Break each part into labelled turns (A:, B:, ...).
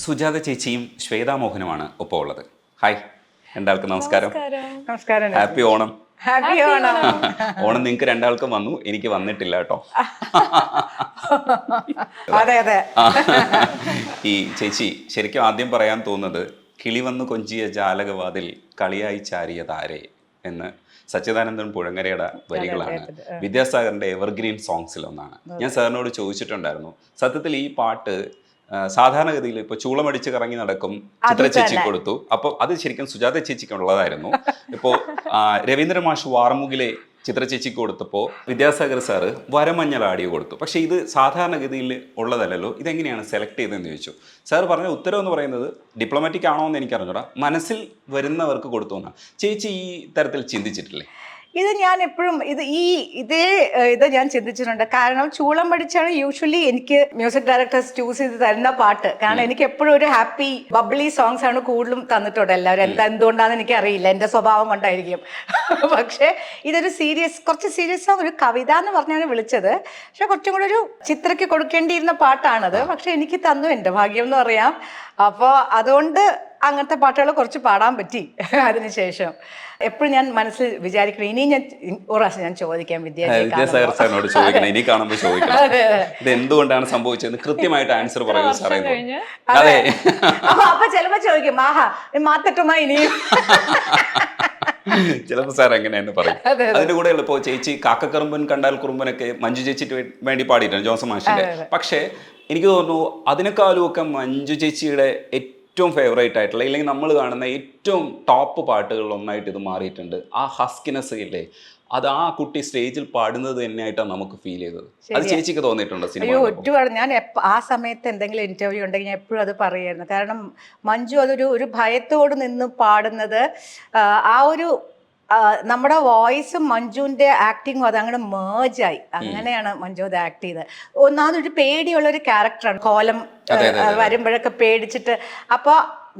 A: സുജാത ചേച്ചിയും ശ്വേതാ മോഹനുമാണ് ഒപ്പം ഉള്ളത്. ഹായ്, രണ്ടാൾക്കും നമസ്കാരം.
B: നമസ്കാരം.
A: ഹാപ്പി ഓണം.
B: ഹാപ്പി ഓണം.
A: ഓണം നിങ്ങൾക്ക് രണ്ടാൾക്കും വന്നു, എനിക്ക് വന്നിട്ടില്ല കേട്ടോ.
B: അതെ അതെ.
A: ഈ ചേച്ചി ശരിക്കും ആദ്യം പറയാൻ തോന്നുന്നത് കിളി വന്നു കൊഞ്ചിയ ജാലകവാതിൽ കളിയായി ചാരിയ താരേ എന്ന് സച്ചിദാനന്ദൻ പുഴങ്ങരയുടെ വരികളാണ് വിദ്യാസാഗറിന്റെ എവർഗ്രീൻ സോങ്സിൽ ഒന്നാണ്. ഞാൻ സാറിനോട് ചോദിച്ചിട്ടുണ്ടായിരുന്നു, സത്യത്തിൽ ഈ പാട്ട് സാധാരണഗതിയിൽ ഇപ്പോൾ ചൂളമടിച്ച് കറങ്ങി നടക്കും ചിത്ര ചേച്ചി കൊടുത്തു, അപ്പോൾ അത് ശരിക്കും സുജാത ചേച്ചിക്ക് ഉള്ളതായിരുന്നു. ഇപ്പോൾ രവീന്ദ്ര മാഷ് വാർമുകിലെ ചിത്ര ചേച്ചിക്ക് കൊടുത്തപ്പോൾ വിദ്യാസാഗർ സാറ് വരമഞ്ഞൾ ആഡിയോ കൊടുത്തു. പക്ഷേ ഇത് സാധാരണഗതിയിൽ ഉള്ളതല്ലല്ലോ, ഇതെങ്ങനെയാണ് സെലക്ട് ചെയ്തതെന്ന് ചോദിച്ചു. സാർ പറഞ്ഞ ഉത്തരം എന്ന് പറയുന്നത് ഡിപ്ലോമാറ്റിക് ആണോ എന്ന് എനിക്കറിഞ്ഞൂടാ, മനസ്സിൽ വരുന്നവർക്ക് കൊടുത്തു എന്നാണ്. ചേച്ചി ഈ തരത്തിൽ ചിന്തിച്ചിട്ടില്ലേ?
B: ഇത് ഞാൻ എപ്പോഴും ഇത് ഞാൻ ചിന്തിച്ചിട്ടുണ്ട്. കാരണം ചൂളം പഠിച്ചാണ് യൂഷ്വലി എനിക്ക് മ്യൂസിക് ഡയറക്ടേഴ്സ് ചൂസ് ചെയ്ത് തരുന്ന പാട്ട്. കാരണം എനിക്ക് എപ്പോഴും ഒരു ഹാപ്പി ബബ്ലി സോങ്സ് ആണ് കൂടുതലും തന്നിട്ടുണ്ട് എല്ലാവരും. എന്തുകൊണ്ടാണെന്ന് എനിക്ക് അറിയില്ല, എൻ്റെ സ്വഭാവം കൊണ്ടായിരിക്കും. പക്ഷേ ഇതൊരു കുറച്ച് സീരിയസ് ഒരു കവിത എന്ന് പറഞ്ഞാണ് വിളിച്ചത്. പക്ഷെ കുറച്ചും കൂടെ ഒരു ചിത്രയ്ക്ക് കൊടുക്കേണ്ടിയിരുന്ന പാട്ടാണത്. പക്ഷെ എനിക്ക് തന്നു, എൻ്റെ ഭാഗ്യം എന്ന് പറയാം. അപ്പോൾ അതുകൊണ്ട് അങ്ങനത്തെ പാട്ടുകൾ കുറച്ച് പാടാൻ പറ്റി. അതിനുശേഷം എപ്പോഴും ഞാൻ മനസ്സിൽ വിചാരിക്കണം, ഇനി ഞാൻ ഒരു പ്രാവശ്യം ഞാൻ ചോദിക്കാം
A: വിദ്യാസാഗർ സാറിനോട് ചോദിക്കണം, ഇനി കാണുമ്പോൾ ചോദിക്കണം ഇത് എന്തുകൊണ്ടാണ് സംഭവിച്ചത്, കൃത്യമായിട്ട് ആൻസർ പറയൂ സാറേ. അതെ,
B: അപ്പൊ ചിലപ്പോ ചോദിക്കും, ആഹാ മാറ്റട്ടുമാ ഇനിയും.
A: ചിലപ്പോൾ സാർ എങ്ങനെയാണ് പറയും. അതിന്റെ കൂടെ ഇപ്പോൾ ചേച്ചി കാക്കക്കറുമ്പൻ കണ്ടാൽ കുറുമ്പനൊക്കെ മഞ്ജു ചേച്ചിക്ക് വേണ്ടി പാടിയിട്ടുണ്ട്, ജോൺസൺ മാഷിന്റെ. പക്ഷേ എനിക്ക് തോന്നുന്നു അതിനേക്കാളും ഒക്കെ മഞ്ജു ചേച്ചിയുടെ ഏറ്റവും ഫേവറേറ്റ് ആയിട്ടുള്ള, ഇല്ലെങ്കിൽ നമ്മൾ കാണുന്ന ഏറ്റവും ടോപ്പ് പാട്ടുകളിൽ ഒന്നായിട്ട് ഇത് മാറിയിട്ടുണ്ട്. ആ ഹസ്കിനെസ് ഇല്ലേ, അത് ആ കുട്ടി സ്റ്റേജിൽ പാടുന്നത് തന്നെയായിട്ടാണ് നമുക്ക് ഫീൽ ചെയ്തത്. അത് ചേച്ചിക്ക് തോന്നിയിട്ടുണ്ടോ സിനിമ?
B: ഒരുപാട്. ഞാൻ ആ സമയത്ത് എന്തെങ്കിലും ഇന്റർവ്യൂ ഉണ്ടെങ്കിൽ ഞാൻ എപ്പോഴും അത് പറയായിരുന്നു. കാരണം മഞ്ജു ഒരു ഭയത്തോട് നിന്ന് പാടുന്നത്, ആ ഒരു നമ്മുടെ വോയിസും മഞ്ജുവിൻ്റെ ആക്ടിങ്ങും അതങ്ങനെ മേജായി. അങ്ങനെയാണ് മഞ്ജു അത് ആക്ട് ചെയ്തത്. ഒന്നാമതൊരു പേടിയുള്ളൊരു ക്യാരക്ടറാണ്. കോലം വരുമ്പോഴൊക്കെ പേടിച്ചിട്ട്. അപ്പോൾ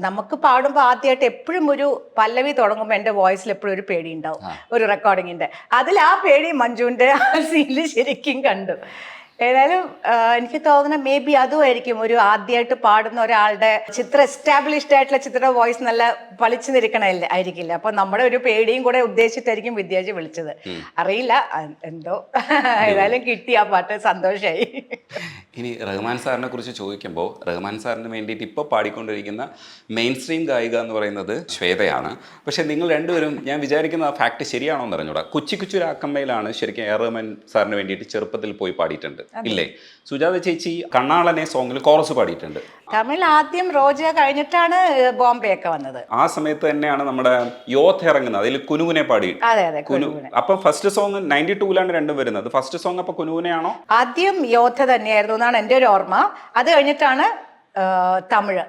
B: നമുക്ക് പാടുമ്പോൾ ആദ്യമായിട്ട് എപ്പോഴും ഒരു പല്ലവി തുടങ്ങുമ്പോൾ എൻ്റെ വോയിസിൽ എപ്പോഴും ഒരു പേടി ഉണ്ടാവും, ഒരു റെക്കോർഡിങ്ങിൻ്റെ. അതിൽ ആ പേടി മഞ്ജുവിൻ്റെ ആ സീനിൽ ശരിക്കും കണ്ടു. ഏതായാലും എനിക്ക് തോന്നുന്നത് മേ ബി അതുമായിരിക്കും, ഒരു ആദ്യമായിട്ട് പാടുന്ന ഒരാളുടെ ചിത്ര എസ്റ്റാബ്ലിഷ്ഡ് ആയിട്ടുള്ള ചിത്രയുടെ വോയിസ് നല്ല പളിച്ചു നിൽക്കണല്ലേ ആയിരിക്കില്ല. അപ്പൊ നമ്മുടെ ഒരു പേടിയും കൂടെ ഉദ്ദേശിച്ചിട്ടായിരിക്കും വിദ്യാജി വിളിച്ചത്. അറിയില്ല, എന്തോ ഏതായാലും കിട്ടി ആ പാട്ട്, സന്തോഷമായി.
A: ഇനി റഹ്മാൻ സാറിനെ കുറിച്ച് ചോദിക്കുമ്പോൾ, റഹ്മാൻ സാറിന് വേണ്ടിയിട്ട് ഇപ്പോൾ പാടിക്കൊണ്ടിരിക്കുന്ന മെയിൻ സ്ട്രീം ഗായിക എന്ന് പറയുന്നത് ശ്വേതയാണ്. പക്ഷെ നിങ്ങൾ രണ്ടുപേരും, ഞാൻ വിചാരിക്കുന്ന ആ ഫാക്ട് ശരിയാണോ എന്ന് അറിഞ്ഞൂടാ, കുച്ചി കുച്ചു രാക്കമ്മയിലാണ് ശരിക്കും എ റഹ്മാൻ സാറിന് വേണ്ടിയിട്ട് ചെറുപ്പത്തിൽ പോയി പാടിയിട്ടുണ്ട് ഇല്ലേ? സുജാത ചേച്ചി കണ്ണാളനെ സോങ്ങിൽ കോറസ് പാടിയിട്ടുണ്ട്.
B: തമിഴ് ആദ്യം റോജ കഴിഞ്ഞിട്ടാണ് ബോംബെ ഒക്കെ വന്നത്.
A: ആ സമയത്ത് തന്നെയാണ് നമ്മുടെ യോത്ത് ഇറങ്ങുന്നത്, അതിൽ കുനുകുനെ പാടി. അപ്പൊ ഫസ്റ്റ് സോങ് 92-ലാണ് രണ്ടും വരുന്നത്. ഫസ്റ്റ് സോങ് അപ്പൊ കുനുകുനെയാണോ?
B: ആദ്യം യോദ്ധ തന്നെയായിരുന്നു എന്നാണ് എൻ്റെ ഒരു ഓർമ്മ. അത് കഴിഞ്ഞിട്ടാണ് തമിഴ്.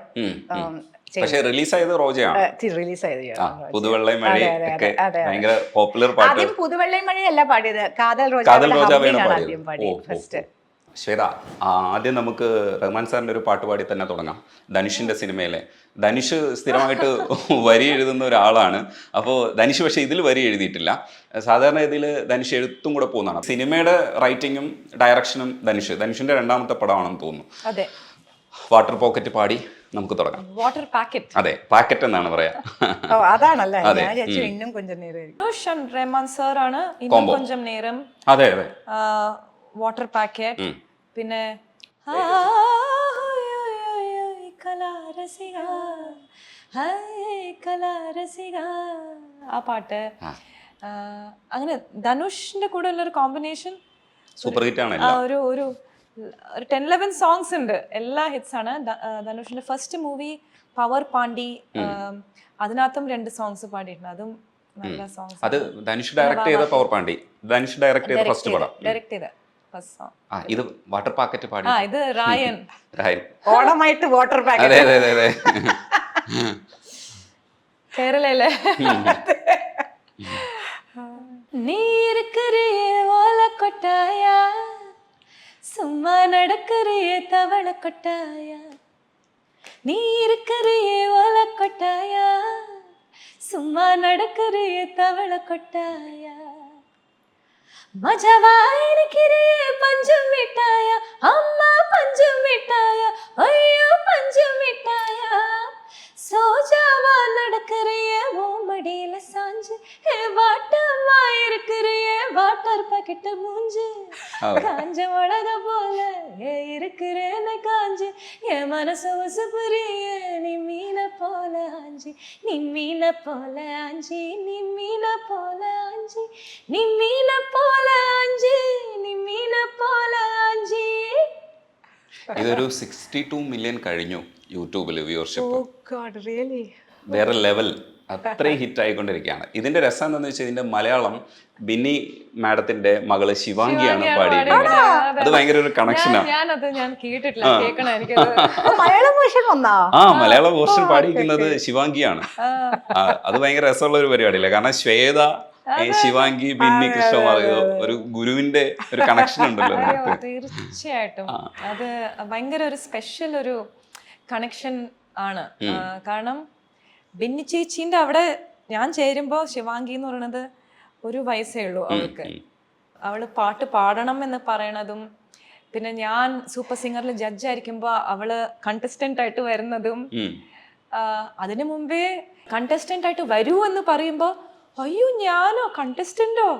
A: പക്ഷേ റിലീസായത് റോജയാണ്. പുതുവെള്ളൈ മഴ ഭയങ്കര പോപ്പുലർ പാട്ട്.
B: ആദ്യം പുതുവെള്ളൈ മഴയല്ല പാടിയത്, കാതൽ റോജ ആദ്യം പാടിയത് ഫസ്റ്റ്.
A: ശ്വേത, ആദ്യം നമുക്ക് റഹ്മാൻ സാറിൻ്റെ ഒരു പാട്ട് പാടി തന്നെ തുടങ്ങാം. ധനുഷിൻ്റെ സിനിമയിലെ ധനുഷ് സ്ഥിരമായിട്ട് വരി എഴുതുന്ന ഒരാളാണ്. അപ്പോൾ ധനുഷ് പക്ഷേ ഇതിൽ വരി എഴുതിയിട്ടില്ല. സാധാരണ ഇതിൽ ധനുഷ് എഴുത്തും കൂടെ പോകുന്നതാണ്. സിനിമയുടെ റൈറ്റിങ്ങും ഡയറക്ഷനും ധനുഷിൻ്റെ രണ്ടാമത്തെ പടമാണെന്ന് തോന്നുന്നു.
B: അതെ.
A: വാട്ടർ പോക്കറ്റ് പാടി നമുക്ക് തുടങ്ങാം.
B: Water packet.
A: അതെ, പാക്കറ്റ് എന്നാണ് പറയാ.
B: അതാണല്ലേ, ഇന്നും കൊഞ്ചം നേരം
C: റഹ്മാൻ സാറാണ് ഇന്നും കൊഞ്ചം നേരം.
A: അതെ അതെ.
C: വാട്ടർ പാക്കറ്റ്, പിന്നെ ആ പാട്ട്. അങ്ങനെ ധനുഷിന്റെ കൂടെ ഉള്ള ഒരു കോമ്പിനേഷൻ
A: സൂപ്പർ ഹിറ്റ് ആണ്.
C: ഒരു 10-11 സോങ്സ് ഉണ്ട്, എല്ലാ ഹിറ്റ്സ് ആണ്. ധനുഷിന്റെ ഫസ്റ്റ് മൂവി പവർ പാണ്ടി, അതിനകത്തും 2 സോങ്സ് പാടിയിട്ടുണ്ട്, അതും നല്ല സോങ്സ്.
A: അത് ധനുഷ് ഡയറക്ട് ചെയ്ത പവർ പാണ്ടി, ധനുഷ് ഡയറക്ട് ചെയ്ത ഫസ്റ്റ് പടം.
C: ഡയറക്ട് ചെയ്ത ഫസ്റ്റ് സോങ്.
A: ഇത് വാട്ടർ പാക്കറ്റ് പാടി.
C: ഇത് റായൻ.
B: ഓണമായിട്ട് water packet.
A: അതെ അതെ അതെ.
C: കേരളയിലെ நீருக்குறியே ஓல கொட்டாயா, சும்மா நடக்குறியே தவள கொட்டாயா. நீருக்குறியே ஓல கொட்டாயா, சும்மா நடக்குறியே தவள கொட்டாயா. மஜவாயிருக்கிறியே பஞ்சம் மிட்டாயா, அம்மா பஞ்சம் மிட்டாயா, ஐயோ பஞ்சம் மிட்டாயா. வாட்டமா இருக்கிறியே வாட்டர் பாக்கெட் மூஞ்சு காஞ்ச மிளகா போல இருக்கிறேன்னு காஞ்சு என் மனசு உசுப்புறியே நீ மீன போல ஆஞ்சி நீ மீன போல ஆஞ்சி நீ மீன போல ஆஞ்சி நீ மீன போல ஆஞ்சி നീ മീന പോല ആഞ്ചി.
A: ഇതൊരു 62 മില്യൺ കഴിഞ്ഞു യൂട്യൂബിൽ വ്യൂവർഷിപ്പ്.
B: Oh God, really?
A: വേറെ ലെവൽ, അത്രയും ഹിറ്റ് ആയിക്കൊണ്ടിരിക്കുകയാണ്. ഇതിന്റെ രസം എന്താണെന്ന് വെച്ചാൽ ഇതിന്റെ മലയാളം ബിന്നി മാഡത്തിന്റെ മകള് ശിവാംഗിയാണ് പാടിയിരിക്കുന്നത്. അത് ഭയങ്കര ഒരു കണക്ഷനാണ്.
C: ഞാൻ കേട്ടിട്ടില്ല, കേൾക്കണം എനിക്കത്.
B: മലയാളം വേർഷൻ വന്നാ?
A: ആ, മലയാള വേർഷൻ പാടിയിരിക്കുന്നത് ശിവാംഗിയാണ്. അത് ഭയങ്കര രസമുള്ള ഒരു പരിപാടിയല്ലേ, കാരണം ശ്വേത, ശിവാംഗി, ബിന്നി, കൃഷ്ണകുമാർ, ഒരു ഗുരുവിന്റെ ഒരു കണക്ഷൻ ഉണ്ടല്ലോ.
C: തീർച്ചയായിട്ടും അത് ഭയങ്കര ഒരു സ്പെഷ്യൽ ഒരു കണക്ഷൻ ആണ്. കാരണം ബിന്നി ചേച്ചീൻ്റെ അവിടെ ഞാൻ ചേരുമ്പോൾ ശിവാംഗി എന്ന് പറയുന്നത് 1 വയസ്സേ ഉള്ളൂ അവൾക്ക്. അവള് പാട്ട് പാടണം എന്ന് പറയണതും, പിന്നെ ഞാൻ സൂപ്പർ സിംഗറിൽ ജഡ്ജായിരിക്കുമ്പോൾ അവള് കണ്ടസ്റ്റന്റ് ആയിട്ട് വരുന്നതും, അതിനു മുമ്പേ കണ്ടസ്റ്റന്റ് ആയിട്ട് വരൂ എന്ന് പറയുമ്പോൾ അയ്യോ ഞാനോ കണ്ടസ്റ്റന്റോ,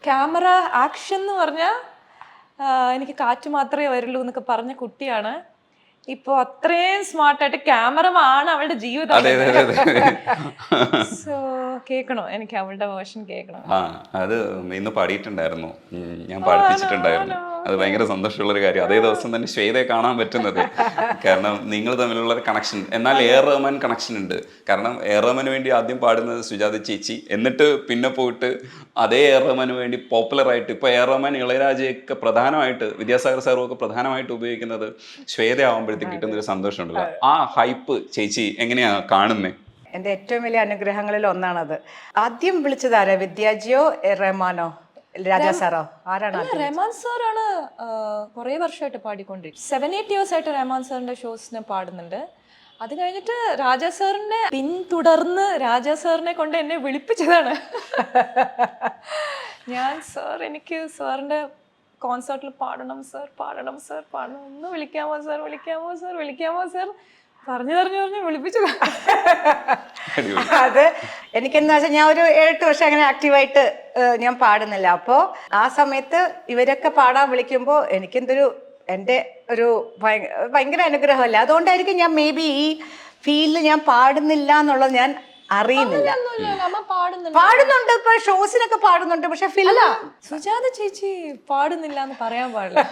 C: ക്യാമറ ആക്ഷൻ എന്ന് പറഞ്ഞാൽ എനിക്ക് കാറ്റ് മാത്രമേ വരുള്ളൂ എന്നൊക്കെ പറഞ്ഞ കുട്ടിയാണ്. ഇപ്പൊ അത്രയും സ്മാർട്ടായിട്ട് ക്യാമറമാണ് അവളുടെ ജീവിതം. സോ കേൾക്കണോ, എനിക്ക് അവളുടെ വേർഷൻ കേൾക്കണം.
A: അത് ഇന്ന് പാടിയിട്ടുണ്ടായിരുന്നു, ഞാൻ പാടിപ്പിച്ചിട്ടുണ്ടായിരുന്നു. അത് ഭയങ്കര സന്തോഷമുള്ള ഒരു കാര്യം. അതേ ദിവസം തന്നെ ശ്വേതയെ കാണാൻ പറ്റുന്നത്, കാരണം നിങ്ങൾ തമ്മിലുള്ള ഒരു കണക്ഷൻ. എന്നാൽ എ റഹ്മാൻ കണക്ഷൻ ഉണ്ട്. കാരണം എ റഹ്മാന് വേണ്ടി ആദ്യം പാടുന്നത് സുജാത ചേച്ചി, എന്നിട്ട് പിന്നെ പോയിട്ട് അതേ എ റഹ്മാന് വേണ്ടി പോപ്പുലർ ആയിട്ട് ഇപ്പൊ എ റഹ്മാൻ, ഇളയരാജയൊക്കെ പ്രധാനമായിട്ട്, വിദ്യാസാഗർ സാറും ഒക്കെ പ്രധാനമായിട്ട് ഉപയോഗിക്കുന്നത് ശ്വേത ആവുമ്പോഴത്തേക്ക് കിട്ടുന്ന ഒരു സന്തോഷമുണ്ടല്ലോ. ആ ഹൈപ്പ് ചേച്ചി എങ്ങനെയാ കാണുന്നേ?
B: എൻ്റെ ഏറ്റവും വലിയ അനുഗ്രഹങ്ങളിൽ ഒന്നാണത്. ആദ്യം വിളിച്ചത് ആരാ? വിദ്യാജിയോ റഹ്മാനോ രാജാ സാറോ? ആരാണ്?
C: റഹ്മാൻ സാറാണ് കുറേ വർഷമായിട്ട് പാടിക്കൊണ്ടിരിക്കും. 7-8 years ആയിട്ട് റഹ്മാൻ സാറിന്റെ ഷോസിന് പാടുന്നുണ്ട്. അത് കഴിഞ്ഞിട്ട് രാജാ സാറിനെ പിന്തുടർന്ന് രാജാ സാറിനെ കൊണ്ട് എന്നെ വിളിപ്പിച്ചതാണ്. ഞാൻ സാർ, എനിക്ക് സാറിന്റെ കോൺസേർട്ടിൽ പാടണം സാർ, പാടണം സാർ, പാടണം, ഒന്ന് വിളിക്കാമോ സാർ, വിളിക്കാമോ സാർ, വിളിക്കാമോ സാർ പറഞ്ഞു വിളിപ്പിച്ചതാണ്.
B: അത് എനിക്കെന്താ വെച്ചാൽ ഞാൻ ഒരു 7-8 വർഷം അങ്ങനെ ആക്റ്റീവായിട്ട് ഞാൻ പാടുന്നില്ല. അപ്പോൾ ആ സമയത്ത് ഇവരൊക്കെ പാടാൻ വിളിക്കുമ്പോൾ എനിക്കെന്തൊരു, എൻ്റെ ഒരു ഭയങ്കര അനുഗ്രഹമല്ല. അതുകൊണ്ടായിരിക്കും ഞാൻ മേ ബി ഈ ഫീൽഡിൽ ഞാൻ പാടുന്നില്ല എന്നുള്ളത് ഞാൻ അറിയുന്നില്ല. പാടുന്നുണ്ട്, ഇപ്പൊ ഷോസിനൊക്കെ പാടുന്നുണ്ട്, പക്ഷെ
C: സുജാത ചേച്ചി പാടുന്നില്ല എന്ന് പറയാൻ പാടില്ല.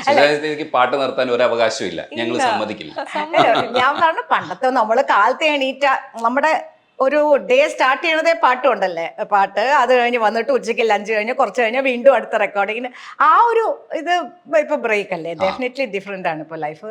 A: സുജാതയ്ക്ക് പാട്ട് നിർത്താൻ ഒരു അവകാശവും ഇല്ല, ഞങ്ങൾ സമ്മതിക്കില്ല.
B: ഞാൻ പറഞ്ഞു, പണ്ടത്തെ നമ്മള് കാലത്ത് എണീറ്റ നമ്മുടെ ഒരു ഡേ സ്റ്റാർട്ട് ചെയ്യണതേ പാട്ടുണ്ടല്ലേ, പാട്ട്. അത് കഴിഞ്ഞ് വന്നിട്ട് ഉച്ചയ്ക്ക് ലഞ്ച് കഴിഞ്ഞ് കുറച്ച് കഴിഞ്ഞാൽ വീണ്ടും അടുത്ത റെക്കോർഡിങ്ങിന്. ആ ഒരു ഇത് ഇപ്പൊ ബ്രേക്ക് അല്ലേ, ഡെഫിനറ്റ്ലി ഡിഫറെന്റ് ആണ് ഇപ്പൊ ലൈഫ്.